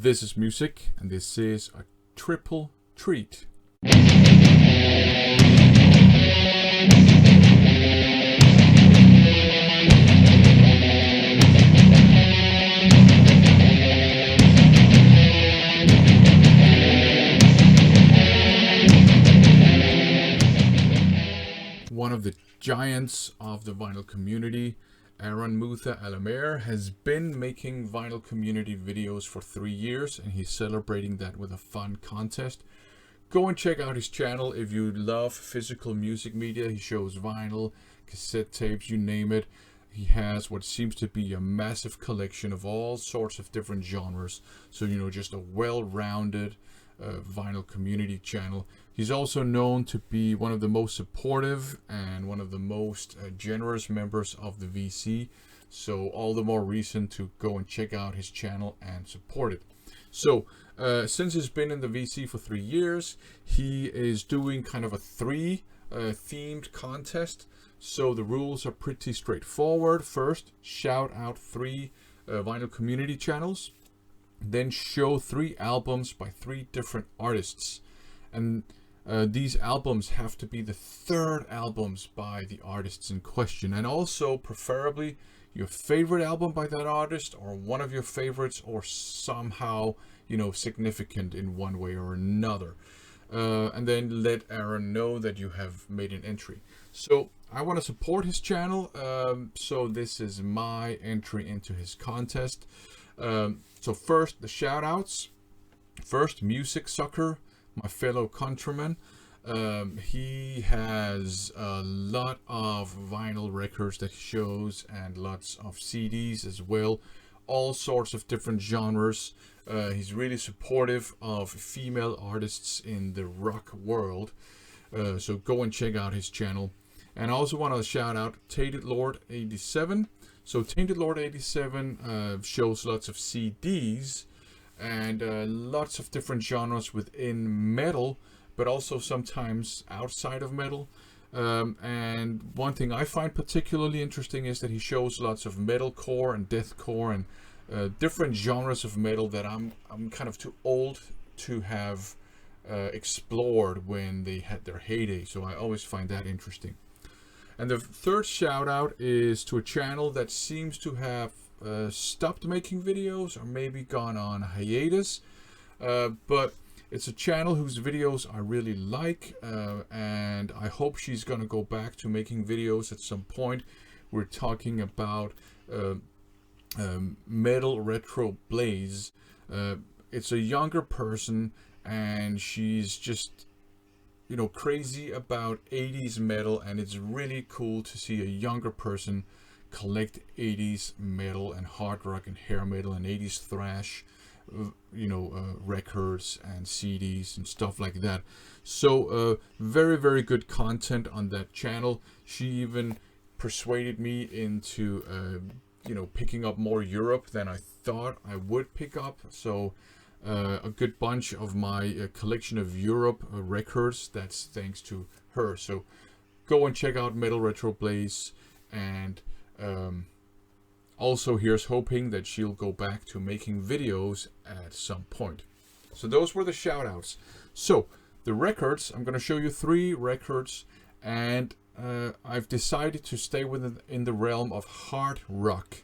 This is music, and this is a triple treat. One of the giants of the vinyl community, Aaron Mutha Alamare, has been making vinyl community videos for 3 years, and he's celebrating that with a fun contest. Go and check out his channel if you love physical music media. He shows vinyl, cassette tapes, you name it. He has what seems to be a massive collection of all sorts of different genres. So, just a well-rounded vinyl community channel. He's also known to be one of the most supportive and one of the most generous members of the VC. So all the more reason to go and check out his channel and support it. So since he's been in the VC for 3 years, he is doing kind of a 3 themed contest. So the rules are pretty straightforward. First, shout out 3 vinyl community channels. Then show 3 albums by 3 different artists. And these albums have to be the 3rd albums by the artists in question. And also, preferably, your favorite album by that artist, or one of your favorites, or somehow, significant in one way or another. And then let Aaron know that you have made an entry. So I want to support his channel. So this is my entry into his contest. So first, the shout-outs. First, Music Sucker, my fellow countryman. He has a lot of vinyl records that he shows and lots of CDs as well. All sorts of different genres. He's really supportive of female artists in the rock world. So go and check out his channel. And I also want to shout out Tainted Lord 87. So Tainted Lord 87 shows lots of CDs and lots of different genres within metal, but also sometimes outside of metal. And one thing I find particularly interesting is that he shows lots of metalcore and deathcore and different genres of metal that I'm kind of too old to have explored when they had their heyday. So I always find that interesting. And the 3rd shout out is to a channel that seems to have stopped making videos or maybe gone on hiatus. But it's a channel whose videos I really like, and I hope she's going to go back to making videos at some point. We're talking about Metal Retro Blaze. It's a younger person, and she's just crazy about 80s metal, and it's really cool to see a younger person collect 80s metal and hard rock and hair metal and 80s thrash records and CDs and stuff like that. So very, very good content on that channel. She even persuaded me into picking up more Europe than I thought I would pick up. So a good bunch of my collection of Europe records, that's thanks to her. So go and check out Metal Retro Blaze, and also here's hoping that she'll go back to making videos at some point. So those were the shout outs. So the records, I'm going to show you 3 records, and I've decided to stay within the realm of hard rock.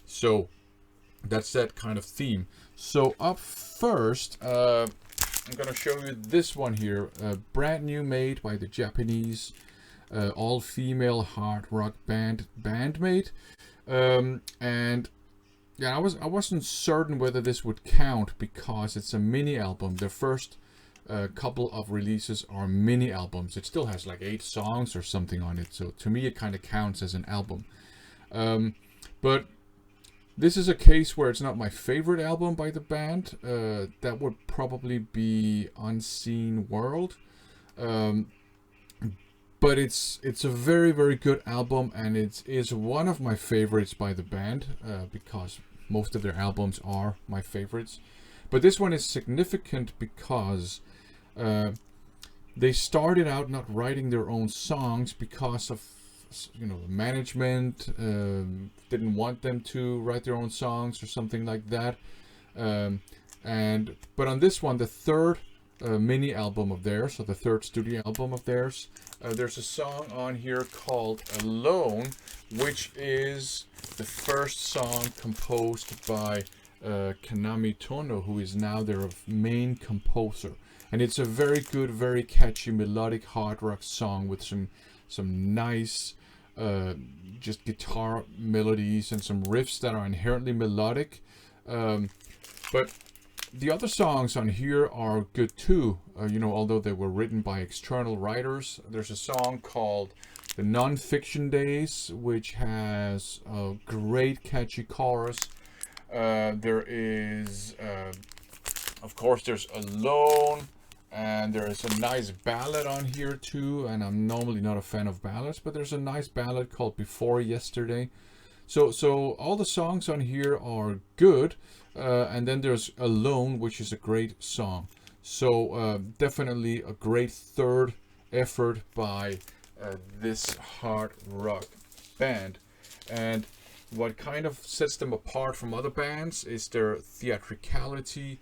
So that's that kind of theme. So up first, I'm going to show you this one here, brand new made by the Japanese all-female hard rock band Band-Maid. And yeah, I wasn't certain whether this would count because it's a mini album. The first couple of releases are mini albums. It still has like 8 songs or something on it, so to me it kind of counts as an album. But this is a case where it's not my favorite album by the band. That would probably be Unseen World. But it's a very, very good album, and it is one of my favorites by the band, because most of their albums are my favorites. But this one is significant because they started out not writing their own songs because of management didn't want them to write their own songs or something like that. But on this one, the third mini album of theirs, so the third studio album of theirs, there's a song on here called Alone, which is the first song composed by Kanami Tono, who is now their main composer. And it's a very good, very catchy, melodic hard rock song with some nice just guitar melodies and some riffs that are inherently melodic. But the other songs on here are good too, although they were written by external writers. There's a song called The Non-Fiction Days, which has a great catchy chorus. There is, of course, there's Alone, and there is a nice ballad on here too, and I'm normally not a fan of ballads, but there's a nice ballad called Before Yesterday. So all the songs on here are good, and then there's Alone, which is a great song. So definitely a great third effort by this hard rock band. And what kind of sets them apart from other bands is their theatricality.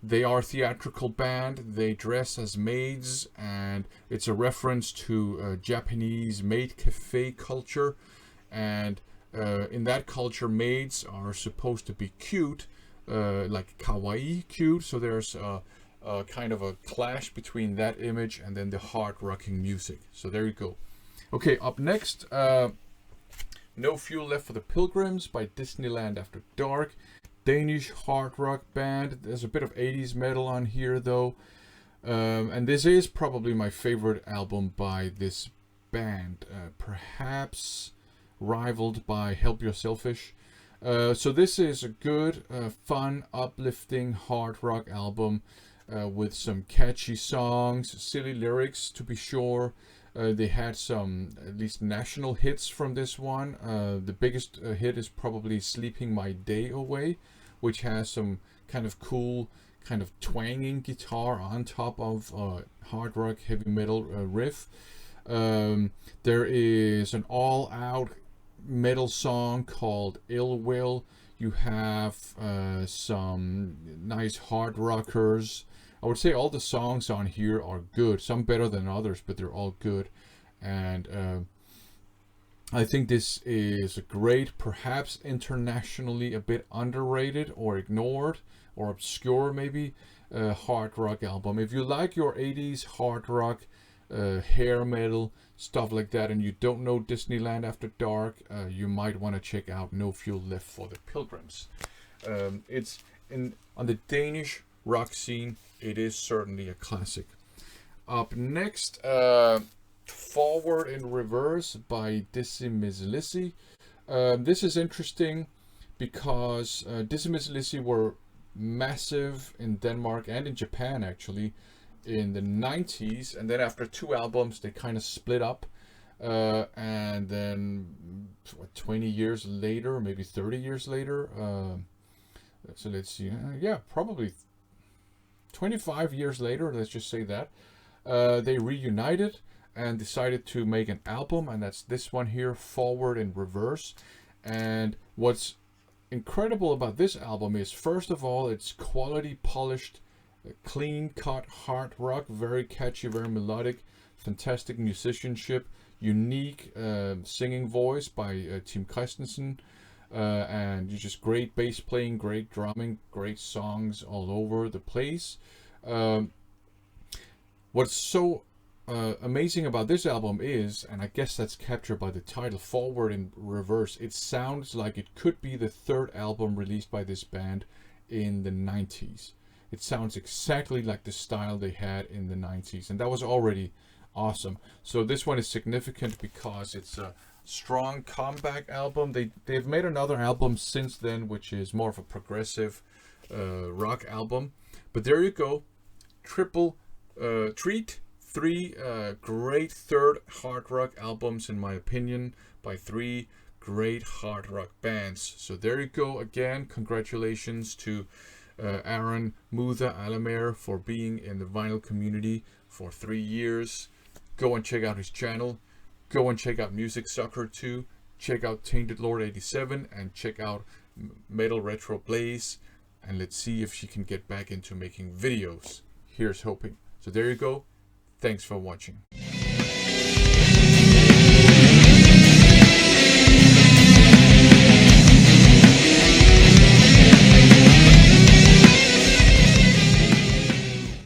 They are a theatrical band. They dress as maids, and it's a reference to Japanese maid cafe culture. And in that culture, maids are supposed to be cute, like kawaii cute. So there's a kind of a clash between that image and then the hard rocking music. So there you go. Okay, up next, No Fuel Left for the Pilgrims by Disneyland After Dark. Danish hard rock band. There's a bit of 80s metal on here though. And this is probably my favorite album by this band. Perhaps rivaled by Help Yourselfish. So this is a good, fun, uplifting hard rock album with some catchy songs, silly lyrics to be sure. They had some at least national hits from this one. The biggest hit is probably Sleeping My Day Away, which has some kind of cool, kind of twanging guitar on top of hard rock heavy metal riff. There is an all-out metal song called Ill Will. You have some nice hard rockers. I would say all the songs on here are good, some better than others, but they're all good. And I think this is a great, perhaps internationally a bit underrated or ignored or obscure maybe, hard rock album. If you like your 80s hard rock, hair metal, stuff like that, and you don't know Disneyland After Dark, you might want to check out No Fuel Left for the Pilgrims. It's on the Danish rock scene, it is certainly a classic. Up next, Forward in Reverse by Dizzy Mizz Lizzy. This is interesting because Dizzy Mizz Lizzy were massive in Denmark and in Japan actually in the 90s, and then after 2 albums they kind of split up, and then 20 years later, maybe 30 years later, so let's see, yeah, probably 25 years later, let's just say that, they reunited and decided to make an album, and that's this one here, Forward in Reverse. And what's incredible about this album is, first of all, it's quality, polished, clean cut hard rock, very catchy, very melodic, fantastic musicianship, unique singing voice by Tim Christensen, and just great bass playing, great drumming, great songs all over the place. What's so amazing about this album is, and I guess that's captured by the title, Forward in Reverse, it sounds like it could be the third album released by this band in the 90s. It sounds exactly like the style they had in the 90s, and that was already awesome. So this one is significant because it's a strong comeback album. They've made another album since then, which is more of a progressive rock album. But there you go, triple treat. 3 great third hard rock albums, in my opinion, by 3 great hard rock bands. So there you go again. Congratulations to Aaron Mutha Alamare for being in the vinyl community for 3 years. Go and check out his channel. Go and check out Music Sucret 2. Check out Tainted Lord 87 and check out metal retro plays, and let's see if she can get back into making videos. Here's hoping. So there you go. Thanks for watching.